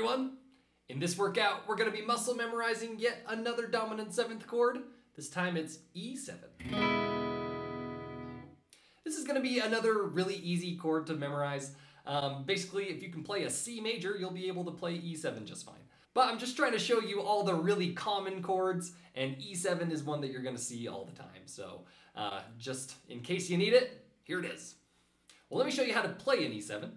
everyone! In this workout, we're going to be muscle memorizing yet another dominant 7th chord. This time it's E7. This is going to be another really easy chord to memorize. Basically, if you can play a C major, you'll be able to play E7 just fine. But I'm just trying to show you all the really common chords, and E7 is one that you're going to see all the time. So just in case you need it, here it is. Well, let me show you how to play an E7.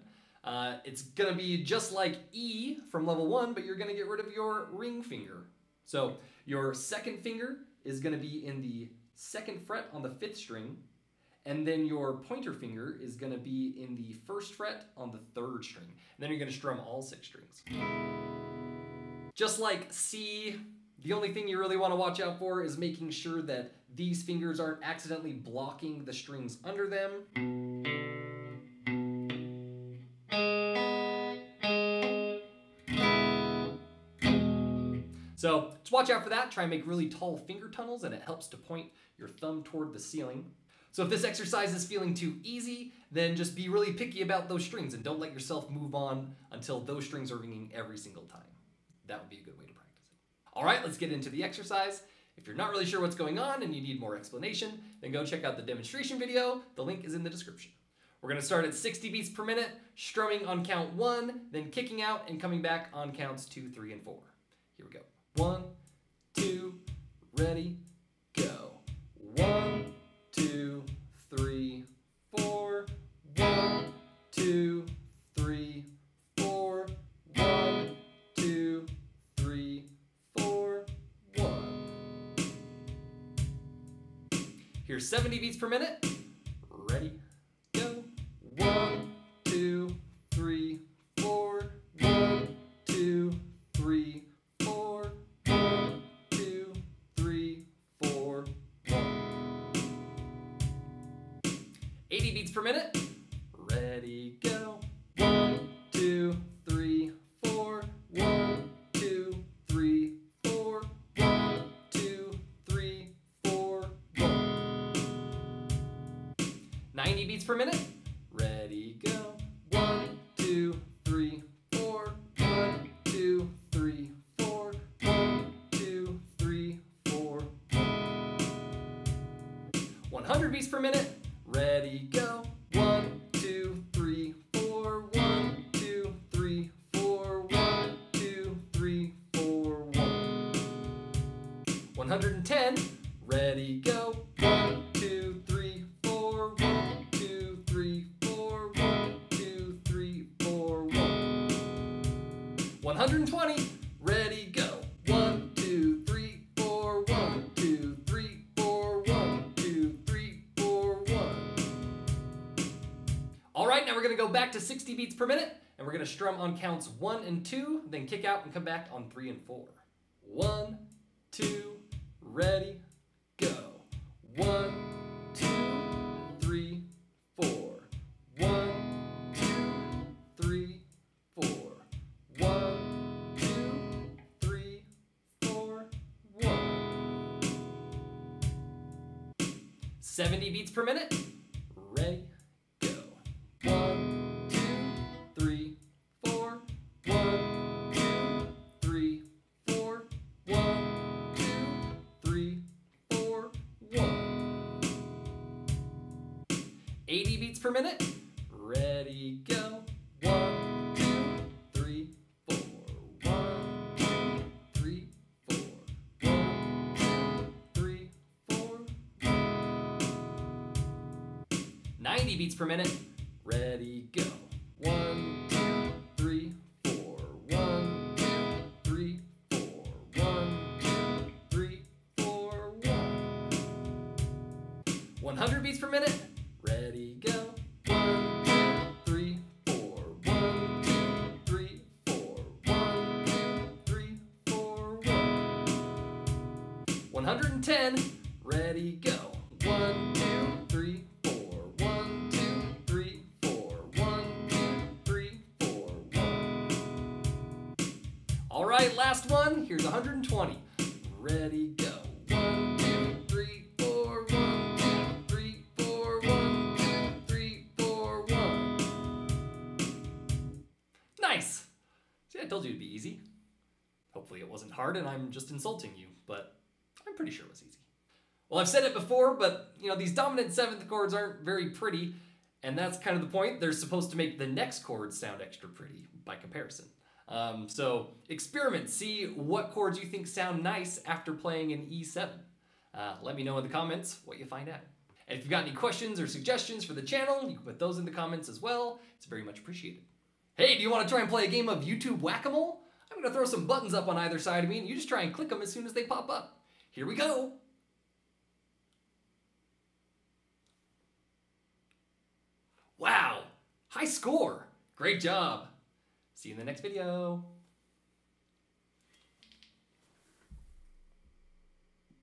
It's going to be just like E from level 1, but you're going to get rid of your ring finger. So your second finger is going to be in the 2nd fret on the 5th string, and then your pointer finger is going to be in the 1st fret on the 3rd string. And then you're going to strum all 6 strings. Just like C, the only thing you really want to watch out for is making sure that these fingers aren't accidentally blocking the strings under them. So just watch out for that. Try and make really tall finger tunnels, and it helps to point your thumb toward the ceiling. So if this exercise is feeling too easy, then just be really picky about those strings and don't let yourself move on until those strings are ringing every single time. That would be a good way to practice it. All right, let's get into the exercise. If you're not really sure what's going on and you need more explanation, then go check out the demonstration video. The link is in the description. We're going to start at 60 beats per minute, strumming on count 1, then kicking out and coming back on counts 2, 3, and 4. Here we go. 1, 2, ready, go. 1, 2, 3, 4. 1, 2, 3, 4. 1, 2, 3, 4. 1. Here's 70 beats per minute. Ready, go. 1, 2, 3, 4. 1, 2, 3, 4. 1, 2, 3, 4. 1. 80 beats per minute. Ready, go. 1, 2, 3, 4. 1, 2, 3, 4. 1, 2, 3, 4. 1. 90 beats per minute. Ready, go. 1, 2, 3, 4. 1, 2, 3, 4. 1, 2, 3, 4. 100 beats per minute. Ready, go. 1, 2, 3, 4. 1, 2, 3, 4. 1, 2, 3, 4. 110. Ready, go. 1, 2, 3, 4. 1, 2, 3, 4. 1, 2, 3, 4. 120. Ready, go. 1, 2, 3, 4. 1, 2, 3, 4. 1, 2, 3, 4. 1. All right, now we're going to go back to 60 beats per minute, and we're going to strum on counts 1 and 2, then kick out and come back on 3 and 4. 1, 2, ready, go. 1, 2, 3, 4. 1, 2, 3, 4. 1, 2, 3, 4. 1. 70 beats per minute. Ready, go. 1, 2, 3, 4. 1, 2, 3, 4. 1, 2, 3, 4. 1. 80 beats per minute. Ready, go. 1, 2, 3, 4. 1, 2, 3, 4. 1, 2, 3, 4. 90 beats per minute. Ready, go. 1, 2, 3, 4. 1, 2, 3, 4. 1, 2, 3, 4. 100 beats per minute. Ready, go. 1, 2, 3, 4. 1, 2, 3, 4. 1, 2, 3, 4. 110. Ready, go. 1, 2, 3, 4. 1, 2, 3, 4. 1, 2, 3, 4. 1. All right, last one. Here's 120. Ready, go. 1, 2, 3, 4. 1, 2, 3, 4. 1, 2, 3, 4. 1. Nice. See, I told told you it'd be easy. Hopefully it wasn't hard and I'm just insulting you, but I'm pretty sure it was easy. Well, I've said it before, but these dominant 7th chords aren't very pretty, and that's kind of the point. They're supposed to make the next chords sound extra pretty by comparison. So experiment, see what chords you think sound nice after playing an E7. Let me know in the comments what you find out. And if you've got any questions or suggestions for the channel, you can put those in the comments as well. It's very much appreciated. Hey, do you want to try and play a game of YouTube Whack-A-Mole? I'm going to throw some buttons up on either side of me, and you just try and click them as soon as they pop up. Here we go. Wow, high score. Great job. See you in the next video.